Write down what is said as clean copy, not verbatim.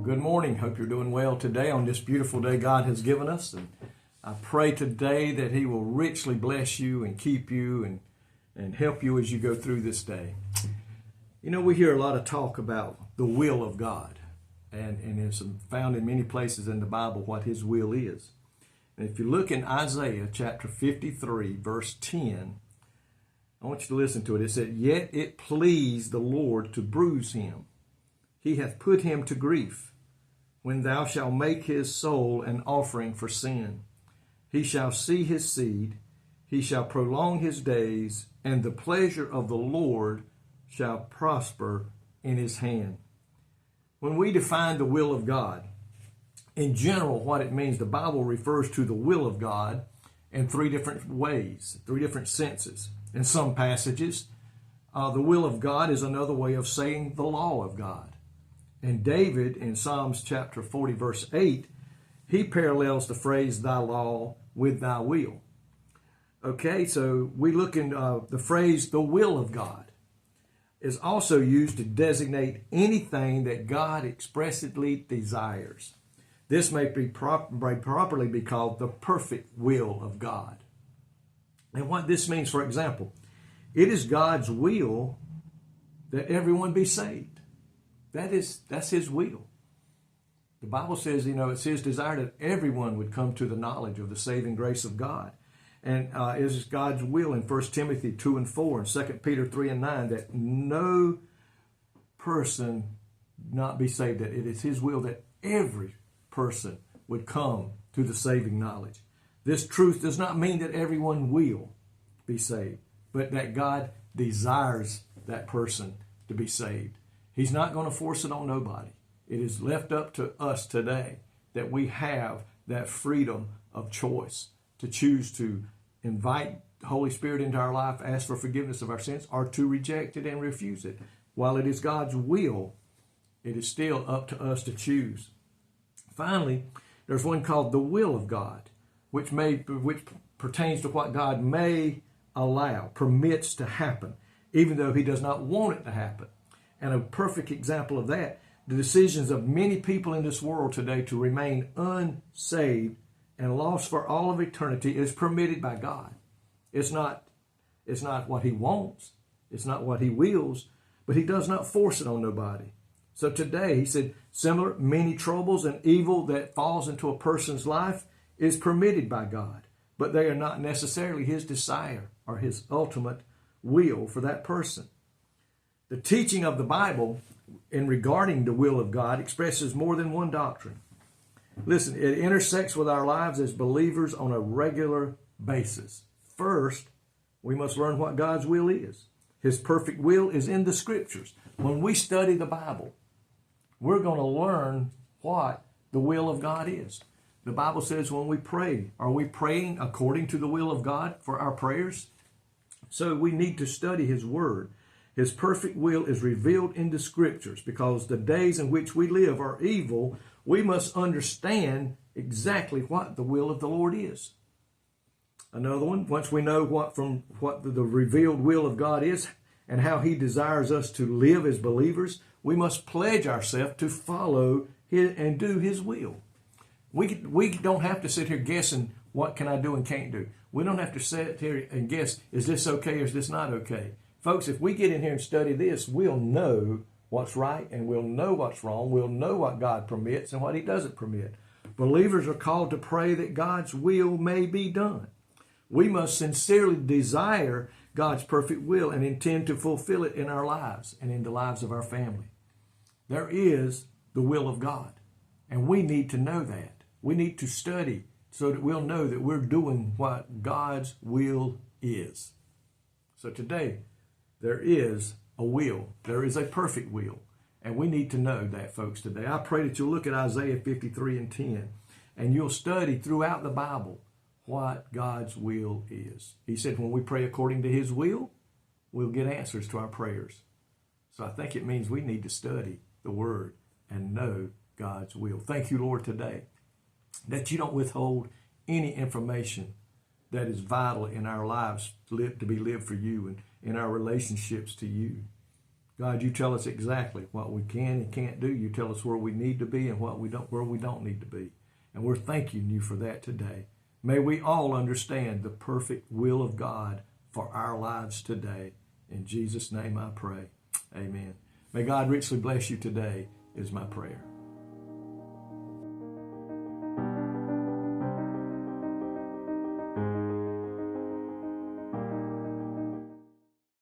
Good morning. Hope you're doing well today on this beautiful day God has given us. And I pray today that He will richly bless you and keep you and help you as you go through this day. You know, we hear a lot of talk about the will of God. And it's found in many places in the Bible what His will is. And if you look in Isaiah chapter 53, verse 10, I want you to listen to it. It said, "Yet it pleased the Lord to bruise him. He hath put him to grief. When thou shalt make his soul an offering for sin, he shall see his seed, he shall prolong his days, and the pleasure of the Lord shall prosper in his hand." When we define the will of God, in general, what it means, the Bible refers to the will of God in three different ways, three different senses. In some passages, the will of God is another way of saying the law of God. And David, in Psalms chapter 40, verse 8, he parallels the phrase, "thy law," with "thy will." Okay, so we look in the phrase, "the will of God," is also used to designate anything that God expressly desires. This may properly be called the perfect will of God. And what this means, for example, it is God's will that everyone be saved. That's His will. The Bible says, it's His desire that everyone would come to the knowledge of the saving grace of God. And it is God's will in 1 Timothy 2 and 4 and 2 Peter 3 and 9 that no person not be saved, that it is His will that every person would come to the saving knowledge. This truth does not mean that everyone will be saved, but that God desires that person to be saved. He's not going to force it on nobody. It is left up to us today that we have that freedom of choice to choose to invite the Holy Spirit into our life, ask for forgiveness of our sins, or to reject it and refuse it. While it is God's will, it is still up to us to choose. Finally, there's one called the will of God, which pertains to what God may allow, permits to happen, even though He does not want it to happen. And a perfect example of that, the decisions of many people in this world today to remain unsaved and lost for all of eternity is permitted by God. It's not what He wants. It's not what He wills, but He does not force it on nobody. So today, He said, similar, many troubles and evil that falls into a person's life is permitted by God, but they are not necessarily His desire or His ultimate will for that person. The teaching of the Bible in regarding the will of God expresses more than one doctrine. Listen, it intersects with our lives as believers on a regular basis. First, we must learn what God's will is. His perfect will is in the Scriptures. When we study the Bible, we're going to learn what the will of God is. The Bible says when we pray, are we praying according to the will of God for our prayers? So we need to study His Word. His perfect will is revealed in the Scriptures. Because the days in which we live are evil, we must understand exactly what the will of the Lord is. Another one, once we know what the revealed will of God is and how He desires us to live as believers, we must pledge ourselves to follow and do His will. We don't have to sit here guessing what can I do and can't do. We don't have to sit here and guess, is this okay or is this not okay? Folks, if we get in here and study this, we'll know what's right and we'll know what's wrong. We'll know what God permits and what He doesn't permit. Believers are called to pray that God's will may be done. We must sincerely desire God's perfect will and intend to fulfill it in our lives and in the lives of our family. There is the will of God, and we need to know that. We need to study so that we'll know that we're doing what God's will is. So today, there is a will. There is a perfect will. And we need to know that, folks, today. I pray that you'll look at Isaiah 53 and 10, and you'll study throughout the Bible what God's will is. He said when we pray according to His will, we'll get answers to our prayers. So I think it means we need to study the Word and know God's will. Thank you, Lord, today, that You don't withhold any information that is vital in our lives to be lived for You and in our relationships to You. God, you tell us exactly what we can and can't do. You tell us where we need to be and where we don't need to be. And we're thanking you for that today. May we all understand the perfect will of God for our lives today. In Jesus' name I pray. Amen. May God richly bless you today is my prayer.